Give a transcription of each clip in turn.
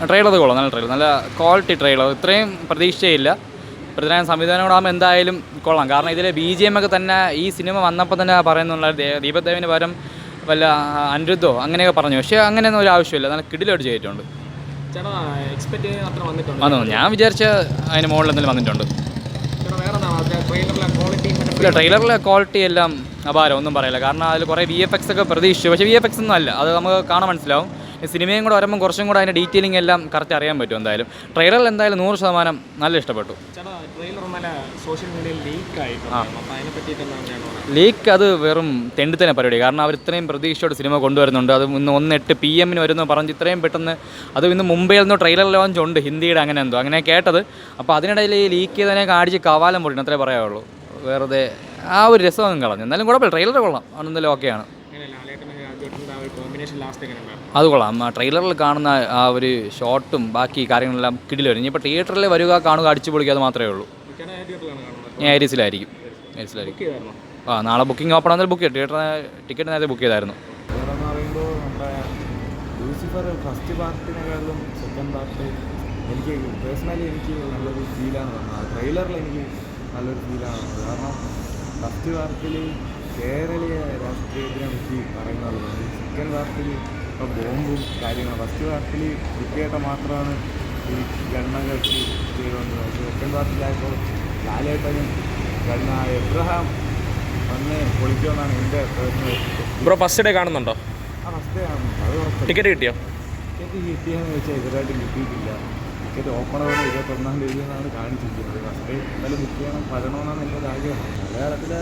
Trailer കൊള്ളാം, നല്ല trailer, നല്ല ക്വാളിറ്റി ട്രെയിലർ. ഇത്രയും പ്രതീക്ഷയില്ല. പൃഥ്വിരാജ് സംവിധാനം കൂടെ ആകുമ്പോൾ എന്തായാലും കൊള്ളാം. കാരണം ഇതിലെ BGM ഒക്കെ തന്നെ ഈ സിനിമ വന്നപ്പോൾ തന്നെ പറയുന്നുള്ള ദീപക് ദേവിന് പകരം വല്ല അനിരുദ്ധോ അങ്ങനെയൊക്കെ പറഞ്ഞു. പക്ഷേ അങ്ങനെയൊന്നും ഒരു ആവശ്യമില്ല, നല്ല കിടിലോട്ട് ചെയ്തിട്ടുണ്ട്. വന്നു, ഞാൻ വിചാരിച്ച അതിന് മുകളിൽ എന്തെങ്കിലും വന്നിട്ടുണ്ട്. ഇല്ല, ട്രെയിലറിലെ ക്വാളിറ്റി എല്ലാം അപാരം, ഒന്നും പറയില്ല. കാരണം അതിൽ കുറേ VFX ഒക്കെ പ്രതീക്ഷിച്ചു, പക്ഷേ VFX ഒന്നും അല്ല, അത് നമുക്ക് കാണാൻ മനസ്സിലാവും. സിനിമയും കൂടെ വരുമ്പോൾ കുറച്ചും കൂടെ അതിൻ്റെ ഡീറ്റെയിലിംഗ് എല്ലാം കറക്റ്റ് അറിയാൻ പറ്റും. എന്തായാലും ട്രെയിലറിൽ എന്തായാലും 100% നല്ല ഇഷ്ടപ്പെട്ടു. ലീക്ക് അത് വെറും തെണ്ടിത്തന്നെ പരിപാടി. കാരണം അവർ ഇത്രയും പ്രതീക്ഷയോട് സിനിമ കൊണ്ടുവരുന്നുണ്ട്. അത് ഇന്ന് 1:08 PM വരുന്നു പറഞ്ഞ് ഇത്രയും പെട്ടെന്ന്, അത് ഇന്ന് മുംബൈയിൽ നിന്ന് ട്രെയിലർ ലോഞ്ച് ഉണ്ട് ഹിന്ദിയുടെ, അങ്ങനെ കേട്ടത്. അപ്പോൾ അതിനിടയിൽ ഈ ലീക്ക് ചെയ്തതിനൊക്കെ അടിച്ച് കവാലം പൊടിക്കണം, അത്രേ പറയാവുള്ളൂ. വെറുതെ ആ ഒരു രസം കളഞ്ഞു. എന്നാലും കുഴപ്പമില്ല, ട്രെയിലർ കൊള്ളാം, അതെന്തായാലും ഓക്കെയാണ്. അത് കൊള്ളാം. ട്രെയിലറിൽ കാണുന്ന ആ ഒരു ഷോട്ടും ബാക്കി കാര്യങ്ങളെല്ലാം കിടിലം. ഇനിയിപ്പോൾ തിയേറ്ററിൽ വരിക, കാണുക, അടിച്ചു പൊളിക്കുക, അത് മാത്രമേ ഉള്ളൂ. ഞാൻ ഏരീസിലായിരിക്കും. നാളെ ബുക്കിംഗ് ഓപ്പൺ ആണെന്ന് ബുക്ക് ചെയ്തു. ടിക്കറ്റ് നേരത്തെ ബുക്ക് ചെയ്തായിരുന്നു. ലൂസിഫർ ഫസ്റ്റ് പാർട്ടിനെക്കാളും സെക്കൻഡ് പാർട്ട് എനിക്ക് പേഴ്സണലി നല്ലൊരു ഫീലാണ് വന്നത്. ട്രെയിലറിൽ എനിക്ക് നല്ലൊരു ഫീലാണ് വന്നത്. കാരണം ഫസ്റ്റ് പാർട്ടിൽ കേരളീയ രാഷ്ട്രീയത്തിനെ പറ്റി പറയുന്നത്, സെക്കൻഡ് പാർട്ടിൽ ഇപ്പോൾ ബോംബും കാര്യങ്ങളും. ഫസ്റ്റ് പാർട്ടിൽ വിക്കേട്ട മാത്രമാണ് ഈ ഗണ്ണൊക്കെ വെച്ച് ചെയ്തുകൊണ്ട്. സെക്കൻഡ് പാർട്ടിലായപ്പോൾ ലാലേട്ടനും എബ്രഹാം വന്ന് പൊളിക്കുമെന്നാണ് എൻ്റെ പേഴ്സണൽ. ബ്രോ ഫസ്റ്റ് ഡേ കാണുന്നുണ്ടോ? ആ ഫസ്റ്റ് ഡേ കാണുന്നുണ്ട്. അത് കുറച്ച് ടിക്കറ്റ് കിട്ടിയോ? ടിക്കറ്റ് കിട്ടിയെന്ന് വെച്ചാൽ ഇതുവരായിട്ട് കിട്ടിയിട്ടില്ല. ടിക്കറ്റ് ഓപ്പൺ ആവുന്ന 21-ാം തീയതി എന്നാണ് കാണിച്ചിരിക്കുന്നത്. ഫസ്റ്റ് ഡേ എന്തായാലും ബുക്ക് ചെയ്യണം, വരണമെന്നാണ് എൻ്റെ ഒരു ആഗ്രഹം. മലയാളത്തിലെ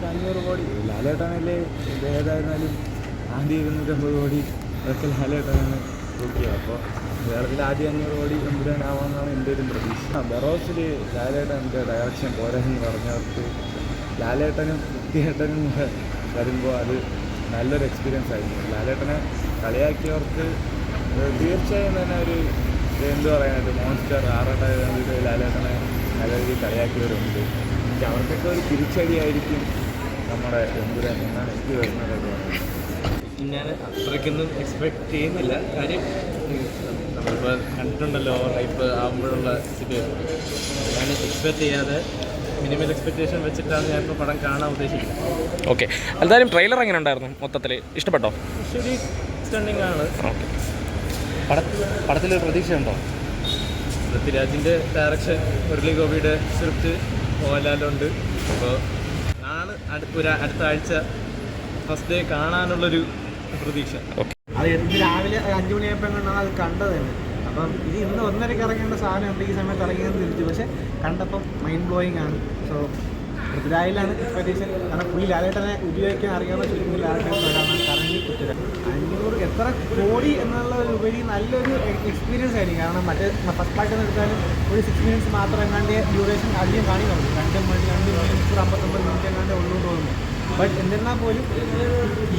500 കോടി ലാലേട്ടനല്ലേ, ഇത് ഏതായിരുന്നാലും 250 കോടി അതൊക്കെ ലാലേട്ടനാണ് ബുക്ക് ചെയ്യുക. അപ്പോൾ മലയാളത്തിൽ ആദ്യം 500 കോടി എമ്പുരാനാവാമെന്നാണ് എൻ്റെ ഒരു പ്രതീക്ഷ. ബറോസിൽ ലാലേട്ടൻ്റെ ഡയറക്ഷൻ പോരാന്ന് പറഞ്ഞവർക്ക് ലാലേട്ടനും വൃത്തിയേട്ടനും വരുമ്പോൾ അത് നല്ലൊരു എക്സ്പീരിയൻസ് ആയിരുന്നു. ലാലേട്ടനെ കളിയാക്കിയവർക്ക് തീർച്ചയായും തന്നെ ഒരു എന്ത് പറയാനായിട്ട് മോൺസ്റ്റർ ആറാട്ടായത് ലാലേട്ടനെ നല്ല രീതിയിൽ കളിയാക്കിയവരുണ്ട്. എനിക്ക് അവർക്കൊക്കെ ഒരു തിരിച്ചടിയായിരിക്കും നമ്മുടെ എമ്പുരാൻ എന്നാണ് എനിക്ക് വരുന്നതായിട്ട് പറയുന്നത്. ഞാൻ അത്രയ്ക്കൊന്നും എക്സ്പെക്ട് ചെയ്യുന്നില്ല. കാര്യം നമ്മളിപ്പോൾ കണ്ടിട്ടുണ്ടല്ലോ ടൈപ്പ് ആകുമ്പോഴുള്ള സിറ്റുവേഷൻ. ഞാൻ എക്സ്പെക്ട് ചെയ്യാതെ മിനിമൽ എക്സ്പെക്റ്റേഷൻ വെച്ചിട്ടാണ് ഞാനിപ്പോൾ പടം കാണാൻ ഉദ്ദേശിക്കുന്നത്. ഓക്കെ, എന്തായാലും ട്രെയിലർ എങ്ങനെ ഉണ്ടായിരുന്നു? മൊത്തത്തിൽ ഇഷ്ടപ്പെട്ടോ? ശരി, സ്റ്റണ്ണിങ് ആണ്. ഓക്കെ, പടത്തിലൊരു പ്രതീക്ഷയുണ്ടോ? പൃഥ്വിരാജിൻ്റെ ഡയറക്ഷൻ, മുരളി ഗോപിയുടെ സ്ക്രിപ്റ്റ്, മോഹൻലാലുണ്ട്. അപ്പോൾ ആണ് അടുത്ത ആഴ്ച ഫസ്റ്റ് ഡേ കാണാനുള്ളൊരു പ്രതീക്ഷ. അത് ഇന്ന് രാവിലെ 5 മണിയായപ്പോൾ കണ്ടാണ് അത് കണ്ടത് തന്നെ. അപ്പം ഇത് ഇന്ന് 1:30 ഇറങ്ങേണ്ട സാധനം ഈ സമയത്ത് ഇറങ്ങിയെന്ന് തിരിച്ചു. പക്ഷേ കണ്ടപ്പം മൈൻഡ് ബ്ലോയിങ് ആണ്. സോ പൃഥ്വിരാജിലാണ് എക്സ്പെക്ടേഷൻ. കാരണം പുള്ളി ലാലേട്ടനെ ഉപയോഗിക്കാൻ അറിയാവുന്ന ചുരുങ്ങിയ ലാലേട്ടനാണ് കറങ്ങി പൃഥ്വിരാജ്. 500 എത്ര കോടി എന്നുള്ള ഉപരി നല്ലൊരു എക്സ്പീരിയൻസ് ആയിരിക്കും. കാരണം മറ്റേ ഫസ്റ്റ് പാർട്ട് എടുത്താലും ഒരു 6 മിനിറ്റ്സ് മാത്രം എങ്ങാണ്ട് ഡ്യൂറേഷൻ അധികം കാണിക്കുന്നുണ്ട്. 2 മിനിറ്റ് 59 മിനിറ്റ് എങ്ങാണ്ട് ഉള്ളൂ തോന്നുന്നു. ബട്ട് എന്നിരുന്നാൽ പോലും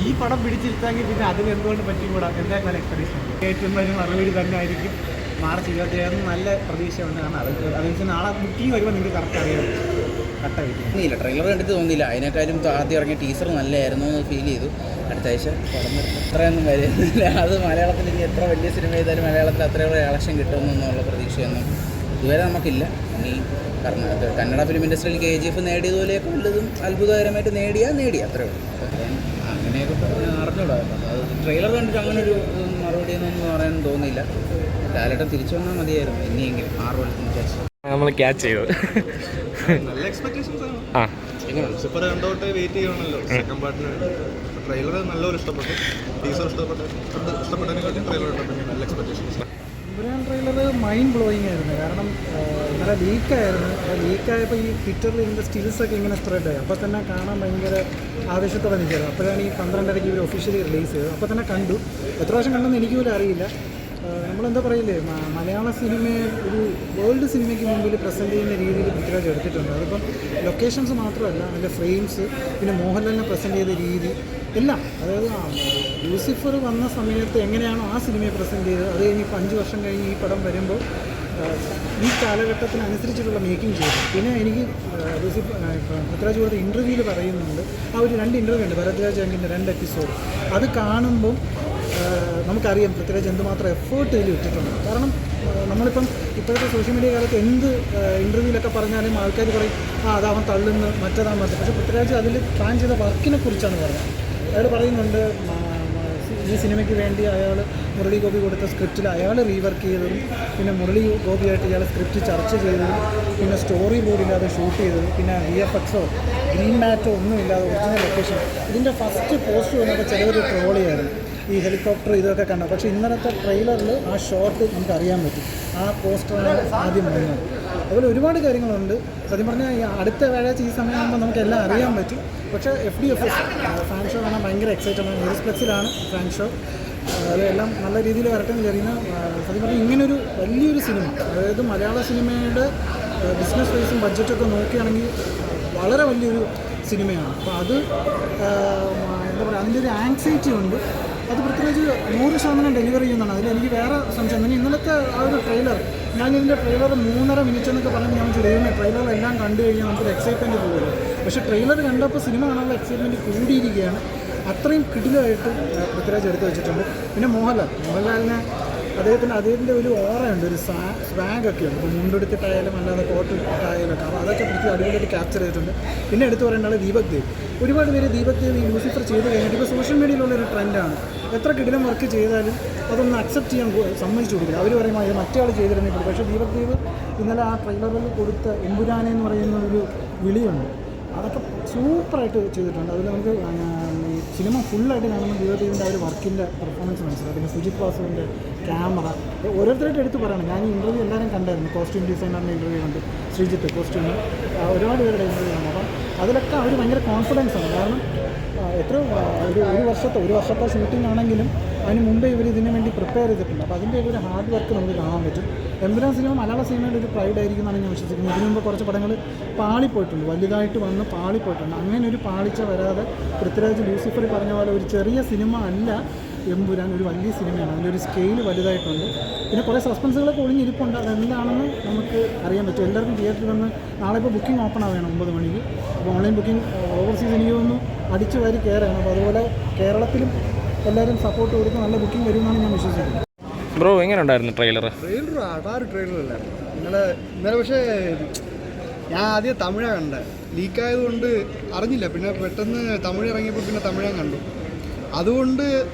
ഈ പടം പിടിച്ചിരുത്താമെങ്കിൽ പിന്നെ അതിന് എന്തുകൊണ്ട് പറ്റും കൂടാ. എന്തായാലും നല്ല എക്സ്പെക്ടേഷൻ ഏറ്റവും ഒരു മറുപടി തന്നെ ആയിരിക്കും. മാർച്ച് 27 നല്ല പ്രതീക്ഷയുണ്ട്. കാരണം അതനുസരിച്ച് നാളെ ബുക്കിംഗ് വരുമ്പോൾ നിങ്ങൾക്ക് കറക്റ്റ് അറിയാം. ഇല്ല, ട്രെയിലർ കണ്ടിട്ട് തോന്നിയില്ല. അതിനേക്കാളും ആദ്യം ഇറങ്ങിയ ടീസർ നല്ലതായിരുന്നു എന്ന് ഫീൽ ചെയ്തു. അടുത്ത ആഴ്ച പടം അത്രയൊന്നും വരുന്നില്ല. അത് മലയാളത്തിൽ ഇനി എത്ര വലിയ സിനിമ ചെയ്താലും മലയാളത്തിൽ അത്രയുള്ള കളക്ഷൻ കിട്ടുമെന്നുള്ള പ്രതീക്ഷയൊന്നും ഇതുവരെ നമുക്കില്ല. ഇനി കന്നഡ ഫിലിം ഇൻഡസ്ട്രിയിൽ KGF നേടിയതുപോലെയൊക്കെ ഉള്ളതും അത്ഭുതകരമായിട്ട് നേടി അത്രേ ഉള്ളൂ. അങ്ങനെയൊക്കെ അറിഞ്ഞൂടാ. അത് ട്രെയിലർ കണ്ടിട്ട് അങ്ങനെ ഒരു മറുപടി എന്നൊന്നും പറയാൻ തോന്നിയില്ല. ലാലേട്ടൻ തിരിച്ചു വന്നാൽ മതിയായിരുന്നു ഇനിയെങ്കിലും 6 കൊല്ലത്തിന് ശേഷം. നമ്മൾ ക്യാച്ച് ചെയ്തു. നല്ല എക്സ്പെക്ടേഷൻസ് ആണ്. ആ, ലൂസിഫർ കണ്ടോട്ട് വെയിറ്റ് ചെയ്യണമല്ലോ സെക്കൻഡ് പാർട്ടിന്. ട്രെയിലർ നല്ലൊരു ഇഷ്ടപ്പെട്ടു. ടീസർ ഇഷ്ടപ്പെട്ടതിനെക്കാട്ടും ട്രെയിലർ ഇഷ്ടപ്പെട്ടു. നല്ല expectations. Empuraan trailer mind blowing ആയിരുന്നു. കാരണം ഇന്നലെ ലീക്കായിരുന്നു. ലീക്കായപ്പോൾ ഈ ട്വിറ്ററിൽ ഇതിൻ്റെ സ്റ്റിൽസൊക്കെ ഇങ്ങനെ സ്പ്രെഡായി. അപ്പോൾ തന്നെ കാണാൻ ഭയങ്കര ആവേശത്തോടെ നിൽക്കുകയായിരുന്നു. അപ്പോഴാണ് ഈ 12:30 ഇവർ ഒഫീഷ്യലി റിലീസ് ചെയ്തത്. അപ്പോൾ തന്നെ കണ്ടു. എത്ര പ്രാവശ്യം കണ്ടെന്ന് എനിക്ക് പോലും അറിയില്ല. നമ്മളെന്താ പറയില്ലേ, മലയാള സിനിമയെ ഒരു വേൾഡ് സിനിമയ്ക്ക് മുമ്പിൽ പ്രസൻറ്റ് ചെയ്യുന്ന രീതിയിൽ പൃഥ്വിരാജ് എടുത്തിട്ടുണ്ട്. അതിപ്പം ലൊക്കേഷൻസ് മാത്രമല്ല, അതിൻ്റെ ഫ്രെയിംസ്, പിന്നെ മോഹൻലാലിനെ പ്രസൻറ്റ് ചെയ്ത രീതി എല്ലാം. അതായത് ലൂസിഫർ വന്ന സമയത്ത് എങ്ങനെയാണോ ആ സിനിമയെ പ്രസൻറ്റ് ചെയ്തത്, അത് കഴിഞ്ഞ് ഇപ്പോൾ 5 വർഷം കഴിഞ്ഞ് ഈ പടം വരുമ്പോൾ ഈ കാലഘട്ടത്തിനനുസരിച്ചിട്ടുള്ള മേക്കിംഗ് ചെയ്തു. പിന്നെ എനിക്ക് പൃഥ്വിരാജ് കൊടുത്ത ഇൻ്റർവ്യൂവിൽ പറയുന്നുണ്ട്, ആ ഒരു 2 ഇൻ്റർവ്യൂ ഉണ്ട് ഭരദ്വാജ് അങ്കിൻ്റെ 2 എപ്പിസോഡ്. അത് കാണുമ്പം നമുക്കറിയാം പൃഥ്വിരാജ് എന്തുമാത്രം എഫേർട്ട് ഇതിൽ ഇട്ടിട്ടുണ്ട്. കാരണം നമ്മളിപ്പം ഇപ്പോഴത്തെ സോഷ്യൽ മീഡിയ കാലത്ത് എന്ത് ഇൻ്റർവ്യൂവിലൊക്കെ പറഞ്ഞാലും ആൾക്കാർ പറയും അതവൻ തള്ളുന്നു മറ്റേതാൻ മറ്റേ. പക്ഷേ പൃഥ്വിരാജ് അതിൽ പ്ലാൻ ചെയ്ത വർക്കിനെ കുറിച്ചാണ് പറഞ്ഞത്. അയാൾ പറയുന്നുണ്ട് ഈ സിനിമയ്ക്ക് വേണ്ടി അയാൾ മുരളി ഗോപി കൊടുത്ത സ്ക്രിപ്റ്റിൽ അയാൾ റീവർക്ക് ചെയ്തതും, പിന്നെ മുരളി ഗോപിയായിട്ട് ഇയാൾ സ്ക്രിപ്റ്റ് ചർച്ച ചെയ്തതും, പിന്നെ സ്റ്റോറി ബോർഡില്ലാതെ ഷൂട്ട് ചെയ്തതും, പിന്നെ VFXോ ഗ്രീൻ മാറ്റോ ഒന്നുമില്ലാതെ ഒറിജിനൽ ലൊക്കേഷൻ. ഇതിൻ്റെ ഫസ്റ്റ് പോസ്റ്റ് വന്നപ്പോൾ ചിലവർ ട്രോൾ ചെയ്യായിരുന്നു ഈ ഹെലികോപ്റ്റർ ഇതൊക്കെ കണ്ടത്. പക്ഷേ ഇന്നലത്തെ ട്രെയിലറിൽ ആ ഷോട്ട് നമുക്ക് അറിയാൻ പറ്റും, ആ പോസ്റ്ററാണ് ആദ്യം വന്നത്. അതുപോലെ ഒരുപാട് കാര്യങ്ങളുണ്ട്. സത്യം പറഞ്ഞാൽ ഈ അടുത്ത വ്യാഴാഴ്ച ഈ സമയമാകുമ്പോൾ നമുക്ക് എല്ലാം അറിയാൻ പറ്റും. പക്ഷേ FDFS ഫാൻ ഷോ കാണാൻ ഭയങ്കര എക്സൈറ്റഡ് ആണ്. നെറ്റ്ഫ്ലിക്സിലാണ് ഫാൻ ഷോ. അതെല്ലാം നല്ല രീതിയിൽ വരട്ടെ എന്ന് വിചാരിക്കുന്ന. സത്യം പറഞ്ഞാൽ ഇങ്ങനൊരു വലിയൊരു സിനിമ, അതായത് മലയാള സിനിമയുടെ ബിസിനസ് വൈസും ബഡ്ജറ്റൊക്കെ നോക്കുകയാണെങ്കിൽ വളരെ വലിയൊരു സിനിമയാണ്. അപ്പോൾ അത് എന്താ പറയുക, അതിൻ്റെ ഒരു ആങ്സൈറ്റി ഉണ്ട്. അത് പൃഥ്വിരാജ് 100% ഡെലിവറി ചെയ്യുന്നതാണ്. അതിലെനിക്ക് വേറെ സംശയം തന്നെ. ഇന്നലത്തെ ആ ഒരു ട്രെയിലർ, ഞാനിതിൻ്റെ ട്രെയിലർ 3.5 മിനിറ്റ് എന്നൊക്കെ പറയുമ്പോൾ ഞാൻ ദൈവമേ ട്രെയിലർ എല്ലാം കണ്ടു കഴിഞ്ഞാൽ നമുക്കൊരു എക്സൈറ്റ്മെൻറ്റ് പോകുമല്ലോ. പക്ഷേ ട്രെയിലർ കണ്ടപ്പോൾ സിനിമ കാണാനുള്ള എക്സൈറ്റ്മെൻറ്റ് കൂടിയിരിക്കുകയാണ്. അത്രയും കിടിലമായിട്ട് പൃഥ്വിരാജ് എടുത്ത് വെച്ചിട്ടുണ്ട്. പിന്നെ മോഹൻലാലിനെ അദ്ദേഹത്തിൻ്റെ ഒരു ഓറയുണ്ട്, ഒരു സ്വാഗൊക്കെ ഉണ്ട്. ഇപ്പോൾ മുണ്ടെടുത്തിട്ടായാലും അല്ലാതെ കോട്ട് ഇട്ടായാലും ഒക്കെ. അപ്പോൾ അതൊക്കെ പൃഥ്വി അടിപൊളിയായിട്ട് ക്യാപ്ചർ ചെയ്തിട്ടുണ്ട്. പിന്നെ എടുത്ത് പറയേണ്ട ആൾ ദീപക് ദേവ്. ഒരുപാട് പേര് ദീപക് ദേവ് ഈ ലൂസിഫർ ചെയ്ത് കഴിഞ്ഞിട്ട് ഇപ്പോൾ സോഷ്യൽ മീഡിയയിലുള്ളൊരു ട്രെൻഡാണ്. എത്ര കിടിലം വർക്ക് ചെയ്താലും അതൊന്ന് അക്സെപ്റ്റ് ചെയ്യാൻ സമ്മതിച്ചു കൊടുക്കില്ല. അവർ പറയും ഇത് മറ്റേ ആൾ ചെയ്തിരുന്നെങ്കിൽ. പക്ഷേ ദീപക് ദേവ് ഇന്നലെ ആ ട്രെയിലറിൽ കൊടുത്ത എമ്പുരാനെ എന്ന് പറയുന്ന ഒരു വിളിയുണ്ട്, അതൊക്കെ സൂപ്പറായിട്ട് ചെയ്തിട്ടുണ്ട്. അതിൽ നമുക്ക് ഈ സിനിമ ഫുള്ളായിട്ട് കാണുമ്പോൾ ദീപക് ദേവിൻ്റെ ആ ഒരു വർക്കിൻ്റെ പെർഫോമൻസ് മനസ്സിലാവും. പിന്നെ സുജിത് വാസുവിൻ്റെ ക്യാമറ ഓരോരുത്തരായിട്ട് എടുത്ത് പറയണം. ഞാൻ ഈ ഇൻ്റർവ്യൂ എല്ലാവരും കണ്ടായിരുന്നു. കോസ്റ്റ്യൂം ഡിസൈനറിൻ്റെ ഇൻ്റർവ്യൂ കണ്ട്, ശ്രീജിത്ത് കോസ്റ്റ്യൂം, ഒരുപാട് പേരുടെ ഇൻ്റർവ്യൂ ആണ്. അപ്പം അതിലൊക്കെ അവർ ഭയങ്കര കോൺഫിഡൻസ് ആണ്. കാരണം എത്ര ഒരു വർഷത്തെ ഷൂട്ടിംഗ് ആണെങ്കിലും അതിന് മുമ്പേ ഇവർ ഇതിനു വേണ്ടി പ്രിപ്പയർ ചെയ്തിട്ടുണ്ട്. അപ്പോൾ അതിൻ്റെ ഒരു ഹാർഡ് വർക്ക് നമുക്ക് കാണാൻ പറ്റും. എമ്പുരാൻ സിനിമ മലയാള സിനിമയുടെ ഒരു പ്രൈഡ് ആയിരിക്കും എന്നാണ് ഞാൻ വിശ്വസിക്കുന്നത്. ഇതിനു മുമ്പ് കുറച്ച് പടങ്ങൾ പാളിപ്പോയിട്ടുണ്ട്, വലുതായിട്ട് വന്ന് പാളിപ്പോയിട്ടുണ്ട്. അങ്ങനെ ഒരു പാളിച്ച വരാതെ പൃഥ്വിരാജ് ലൂസിഫർ പറഞ്ഞ പോലെ ഒരു ചെറിയ സിനിമ അല്ല എമ്പുരാൻ, ഒരു വലിയ സിനിമയാണ്. അതിൻ്റെ ഒരു സ്കെയിൽ വലുതായിട്ടുണ്ട്. പിന്നെ കുറേ സസ്പെൻസുകളൊക്കെ ഒളിഞ്ഞിരിപ്പുണ്ട്. അതെന്താണെന്ന് നമുക്ക് അറിയാൻ പറ്റും. എല്ലാവർക്കും തിയേറ്ററിൽ വന്ന് നാളെ ഇപ്പോൾ ബുക്കിംഗ് ഓപ്പൺ ആവുകയാണ് 9 മണിക്ക്. അപ്പോൾ ഓൺലൈൻ ബുക്കിംഗ് ഓവർസീസ് എനിക്ക് തോന്നുന്നു അടിച്ചു വാരി കയറുകയാണ്. അപ്പോൾ അതുപോലെ കേരളത്തിലും എല്ലാവരും സപ്പോർട്ട് കൊടുത്ത് നല്ല ബുക്കിംഗ് വരുമെന്നാണ് ഞാൻ വിശ്വസിക്കുന്നത്. ബ്രോ എങ്ങനെ ഉണ്ടായിരുന്നു ട്രെയിലർ? അടാറ് ട്രെയിലറല്ലായിരുന്നു ഇന്നലെ. പക്ഷേ ഞാൻ ആദ്യം തമിഴാണ് കണ്ടത്. ലീക്കായതുകൊണ്ട് അറിഞ്ഞില്ല. പിന്നെ പെട്ടെന്ന് തമിഴ് ഇറങ്ങിയപ്പോൾ പിന്നെ തമിഴാൻ കണ്ടു. അതുകൊണ്ട്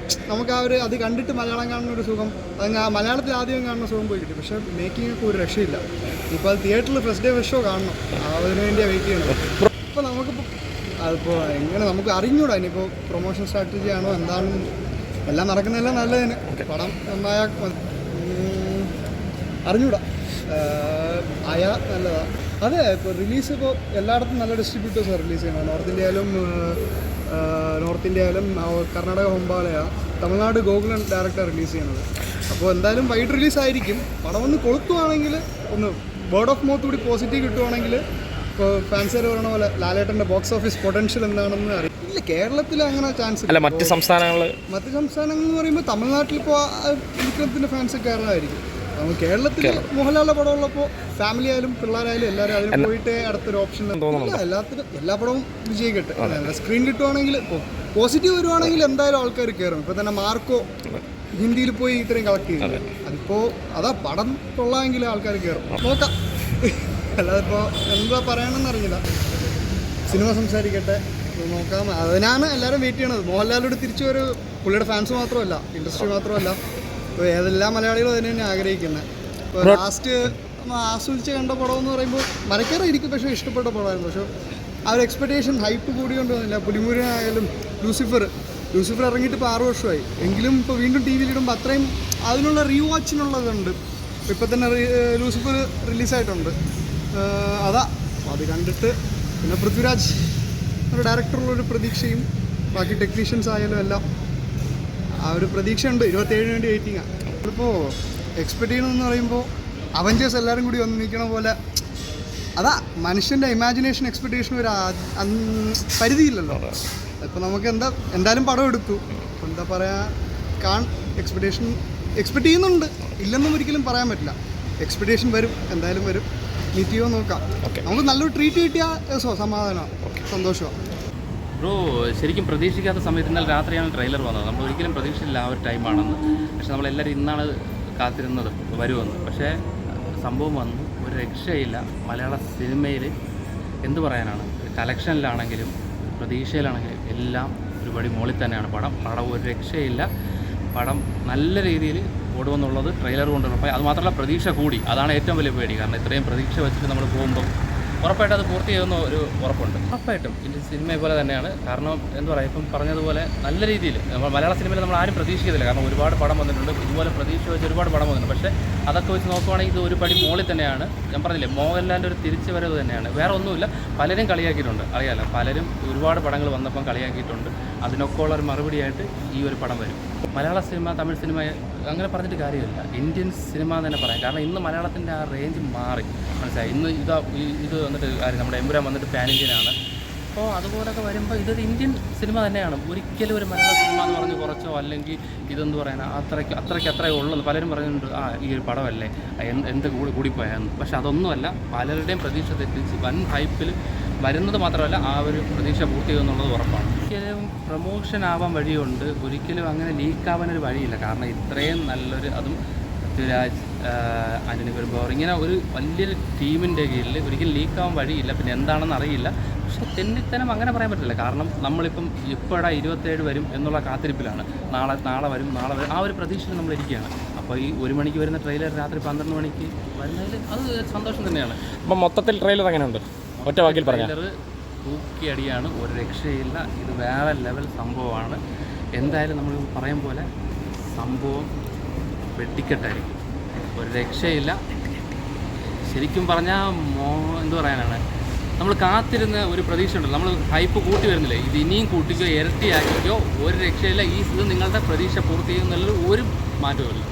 നമുക്ക് അത് കണ്ടിട്ട് മലയാളം കാണുന്ന ഒരു സുഖം, അത് മലയാളത്തിൽ ആദ്യം കാണുന്ന സുഖം പോയി കിട്ടി. പക്ഷേ മേക്കിങ്ങൊക്കെ ഒരു രക്ഷയില്ല. ഇപ്പോൾ അത് തിയേറ്ററിൽ ഫസ്റ്റ് ഡേ ഫസ്റ്റ് ഷോ കാണണം, അതിന് വേണ്ടിയാണ് വെയിറ്റ് ചെയ്യുന്നത്. ഇപ്പോൾ നമുക്കിപ്പോൾ അതിപ്പോൾ എങ്ങനെ നമുക്ക് അറിഞ്ഞൂടാ. ഇനിയിപ്പോൾ പ്രൊമോഷൻ സ്ട്രാറ്റജി ആണോ എന്താണെന്ന്, എല്ലാം നടക്കുന്നതെല്ലാം നല്ലതിന്. പടം നന്നായാൽ അറിഞ്ഞൂടാ, ആയാൽ നല്ലതാണ്. അതെ, ഇപ്പോൾ റിലീസ് ഇപ്പോൾ എല്ലായിടത്തും നല്ല ഡിസ്ട്രിബ്യൂട്ടേഴ്സാണ് റിലീസ് ചെയ്യുന്നത്. നോർത്ത് ഇന്ത്യ ആയാലും കർണാടക ഹോംബാലയ, തമിഴ്നാട് ഗോകുലൻ ഡയറക്റ്റാണ് റിലീസ് ചെയ്യുന്നത്. അപ്പോൾ എന്തായാലും വൈഡ് റിലീസായിരിക്കും. പടം ഒന്ന് കൊളുത്തുവാണെങ്കിൽ, ഒന്ന് വേർഡ് ഓഫ് മൗത്ത് കൂടി പോസിറ്റീവ് കിട്ടുവാണെങ്കിൽ, ഇപ്പോൾ ഫാൻസുകാർ പറയണ പോലെ ലാലേട്ടൻ്റെ ബോക്സ് ഓഫീസ് പൊട്ടൻഷ്യൽ എന്താണെന്ന് അറിയില്ല. കേരളത്തിൽ അങ്ങനെ ചാൻസ് ഇല്ല. മറ്റ് സംസ്ഥാനങ്ങൾ എന്ന് പറയുമ്പോൾ തമിഴ്നാട്ടിൽ ഇപ്പോൾ വിക്രമത്തിൻ്റെ ഫാൻസ് കയറാനായിരിക്കും. നമുക്ക് കേരളത്തിൽ മോഹൻലാലിൻ്റെ പടം ഉള്ളപ്പോൾ ഫാമിലി ആയാലും പിള്ളേരായാലും എല്ലാവരും അതിന് പോയിട്ട് അടുത്തൊരു ഓപ്ഷൻ എല്ലാ പടവും വിജയിക്കട്ടെ. സ്ക്രീൻ കിട്ടുവാണെങ്കിൽ പോസിറ്റീവ് വരുവാണെങ്കിൽ എന്തായാലും ആൾക്കാർ കയറും. ഇപ്പോൾ തന്നെ മാർക്കോ ഹിന്ദിയിൽ പോയി ഇത്രയും കളക്ട് ചെയ്തു. അതിപ്പോൾ അതാ പടം കൊള്ളാമെങ്കിൽ ആൾക്കാർ കയറും. നോക്കാം, അല്ലാതെ ഇപ്പോൾ എന്താ പറയണമെന്ന് അറിഞ്ഞില്ല. സിനിമ സംസാരിക്കട്ടെ, നോക്കാം. അതിനാണ് എല്ലാവരും വെയിറ്റ് ചെയ്യണത്. മോഹൻലാലോട് തിരിച്ചു ഒരു പുള്ളിയുടെ ഫാൻസ് മാത്രമല്ല, ഇൻഡസ്ട്രി മാത്രമല്ല, ഇപ്പോൾ ഏതെല്ലാം മലയാളികളും അതിനെ തന്നെ ആഗ്രഹിക്കുന്നത്. ഇപ്പോൾ ലാസ്റ്റ് ആസ്വദിച്ച് കണ്ട പടം എന്ന് പറയുമ്പോൾ മരക്കേറായിരിക്കും, പക്ഷേ ഇഷ്ടപ്പെട്ട പടമായിരുന്നു. പക്ഷേ ആ ഒരു എക്സ്പെക്ടേഷൻ ഹൈപ്പ് കൂടിക്കൊണ്ടൊന്നുമില്ല. പുലിമുരുകനായാലും ലൂസിഫർ ഇറങ്ങിയിട്ട് ഇപ്പോൾ 6 വർഷമായി. എങ്കിലും ഇപ്പോൾ വീണ്ടും ടി വിയിലിടുമ്പോൾ അത്രയും അതിനുള്ള റീവാച്ചിനുള്ളതുണ്ട്. ഇപ്പോൾ തന്നെ ലൂസിഫർ റിലീസായിട്ടുണ്ട്. അതാ അത് കണ്ടിട്ട് പിന്നെ പൃഥ്വിരാജ് ഒരു ഡയറക്ടറുള്ളൊരു പ്രതീക്ഷയും ബാക്കി ടെക്നീഷ്യൻസ് ആയാലും എല്ലാം ആ ഒരു പ്രതീക്ഷയുണ്ട്. 27 വേണ്ടി വെയിറ്റിംഗാണ്. ഇപ്പോൾ എക്സ്പെക്ട് ചെയ്യണമെന്ന് പറയുമ്പോൾ അവഞ്ചേഴ്സ് എല്ലാവരും കൂടി വന്ന് നിൽക്കണ പോലെ, അതാ മനുഷ്യൻ്റെ ഇമാജിനേഷൻ എക്സ്പെക്ടേഷൻ ഒരു പരിധിയില്ലല്ലോ. ഇപ്പോൾ നമുക്ക് എന്തായാലും പടം എടുത്തു, എന്താ പറയുക, എക്സ്പെക്ട് ചെയ്യുന്നുണ്ട്, ഇല്ലെന്നും ഒരിക്കലും പറയാൻ പറ്റില്ല. എക്സ്പെക്ടേഷൻ വരും, എന്തായാലും വരും. മീറ്റ് ചെയ്യുമോ നോക്കാം. നമുക്ക് നല്ലൊരു ട്രീറ്റ് കിട്ടിയാൽ സമാധാനമാണ്, സന്തോഷമാണ്. ബ്രോ ശരിക്കും പ്രതീക്ഷിക്കാത്ത സമയത്ത് ഇന്നലെ രാത്രിയാണ് ട്രെയിലർ വന്നത്. നമ്മൾ ഒരിക്കലും പ്രതീക്ഷിച്ചില്ല ആ ഒരു ടൈമാണെന്ന്. പക്ഷെ നമ്മളെല്ലാവരും ഇന്നാണ് കാത്തിരുന്നത് വരുമെന്ന്. പക്ഷേ സംഭവം വന്നു. ഒരു രക്ഷയില്ല. മലയാള സിനിമയിൽ എന്ത് പറയാനാണ്, കളക്ഷനിലാണെങ്കിലും പ്രതീക്ഷയിലാണെങ്കിലും എല്ലാം ഒരുപടി മുകളിൽ തന്നെയാണ് പടം ഒരു രക്ഷയില്ല. പടം നല്ല രീതിയിൽ ഓടുമെന്നുള്ളത് ട്രെയിലർ കൊണ്ടുള്ള. അപ്പോൾ അത് മാത്രമല്ല പ്രതീക്ഷ കൂടി. അതാണ് ഏറ്റവും വലിയ പേടി. കാരണം ഇത്രയും പ്രതീക്ഷ വെച്ചിട്ട് നമ്മൾ പോകുമ്പോൾ ഉറപ്പായിട്ടും അത് പൂർത്തി ചെയ്യുന്ന ഒരു ഉറപ്പുണ്ട്. ഉറപ്പായിട്ടും ഇന്ത്യൻ സിനിമയെ പോലെ തന്നെയാണ്. കാരണം എന്താ പറയുക, ഇപ്പം പറഞ്ഞതുപോലെ നല്ല രീതിയിൽ നമ്മൾ മലയാള സിനിമയിൽ നമ്മൾ ആരും പ്രതീക്ഷിക്കത്തില്ല. കാരണം ഒരുപാട് പടം വന്നിട്ടുണ്ട്, ഇതുപോലെ പ്രതീക്ഷ വെച്ച് ഒരുപാട് പടം വന്നിട്ടുണ്ട്. പക്ഷേ അതൊക്കെ വെച്ച് നോക്കുവാണെങ്കിൽ ഇത് ഒരു പടി മുകളിൽ തന്നെയാണ്. ഞാൻ പറഞ്ഞില്ലേ, മോഹൻലാലിൻ്റെ ഒരു തിരിച്ചുവരവ് തന്നെയാണ്. വേറെ ഒന്നുമില്ല. പലരും കളിയാക്കിയിട്ടുണ്ട്, അറിയാമല്ലോ. പലരും ഒരുപാട് പടങ്ങൾ വന്നപ്പം കളിയാക്കിയിട്ടുണ്ട്. അതിനൊക്കെ ഉള്ള ഒരു മറുപടിയായിട്ട് ഈ ഒരു പടം വരും. മലയാള സിനിമ, തമിഴ് സിനിമ അങ്ങനെ പറഞ്ഞിട്ട് കാര്യമില്ല. ഇന്ത്യൻ സിനിമ എന്ന് തന്നെ പറയാം. കാരണം ഇന്ന് മലയാളത്തിൻ്റെ ആ റേഞ്ച് മാറി, മനസ്സിലായി. ഇന്ന് ഇത് വന്നിട്ട് കാര്യം നമ്മുടെ എമ്പുരാൻ വന്നിട്ട് പാൻ ഇന്ത്യനാണ്. അപ്പോൾ അതുപോലൊക്കെ വരുമ്പോൾ ഇതൊരു ഇന്ത്യൻ സിനിമ തന്നെയാണ്. ഒരിക്കലും ഒരു മലയാള സിനിമ എന്ന് പറഞ്ഞ് കുറച്ചോ അല്ലെങ്കിൽ ഇതെന്ത് പറയാനാ അത്രയ്ക്ക് ഉള്ളൂ. പലരും പറയുന്നുണ്ട് ഈ ഒരു പടമല്ലേ എന്ത് കൂടിപ്പോയാന്ന്. പക്ഷെ അതൊന്നുമല്ല. പലരുടെയും പ്രതീക്ഷ തെറ്റിച്ച് വൻ ഹൈപ്പിൽ വരുന്നത് മാത്രമല്ല, ആ ഒരു പ്രതീക്ഷ പൂർത്തി ചെയ്യുമെന്നുള്ളത് ഉറപ്പാണ്. ഒരിക്കലും പ്രൊമോഷൻ ആവാൻ വഴിയുണ്ട്, ഒരിക്കലും അങ്ങനെ ലീക്കാവാനൊരു വഴിയില്ല. കാരണം ഇത്രയും നല്ലൊരു, അതും പൃഥ്വിരാജ്, ആൻ്റണി പെരുമ്പാവൂർ, ഇങ്ങനെ ഒരു വലിയൊരു ടീമിൻ്റെ കീഴിൽ ഒരിക്കലും ലീക്കാവാൻ വഴിയില്ല. പിന്നെ എന്താണെന്ന് അറിയില്ല. പക്ഷേ തെന്നിത്തനം അങ്ങനെ പറയാൻ പറ്റില്ല. കാരണം നമ്മളിപ്പം ഇപ്പോഴാ 27 വരും എന്നുള്ള കാത്തിരിപ്പിലാണ്. നാളെ വരും ആ ഒരു പ്രതീക്ഷയിൽ നമ്മളിരിക്കുകയാണ്. അപ്പോൾ ഈ 1 മണിക്ക് വരുന്ന ട്രെയിലർ രാത്രി 12 മണിക്ക് വരുന്നതിൽ അത് സന്തോഷം തന്നെയാണ്. അപ്പം മൊത്തത്തിൽ ട്രെയിലർ എങ്ങനെയുണ്ട്? ഒറ്റ വാക്കിൽ പറയാം. ട്രെയിലർ തൂക്കിയടിയാണ്, ഒരു രക്ഷയില്ല. ഇത് വേറെ ലെവൽ സംഭവമാണ്. എന്തായാലും നമ്മൾ പറയും പോലെ സംഭവം വെട്ടിക്കെട്ടായിരിക്കും, ഒരു രക്ഷയില്ല. ശരിക്കും പറഞ്ഞാൽ എന്തു പറയാനാണ്, നമ്മൾ കാത്തിരുന്ന ഒരു പ്രതീക്ഷ ഉണ്ടല്ലോ. നമ്മൾ ഹൈപ്പ് കൂട്ടി വരുന്നില്ലേ, ഇത് ഇനിയും കൂട്ടിക്കോ, ഇരട്ടിയാക്കിക്കോ, ഒരു രക്ഷയില്ല. ഇത് നിങ്ങളുടെ പ്രതീക്ഷ പൂർത്തി ചെയ്യുന്നതിൽ ഒരു മാറ്റവുമില്ല.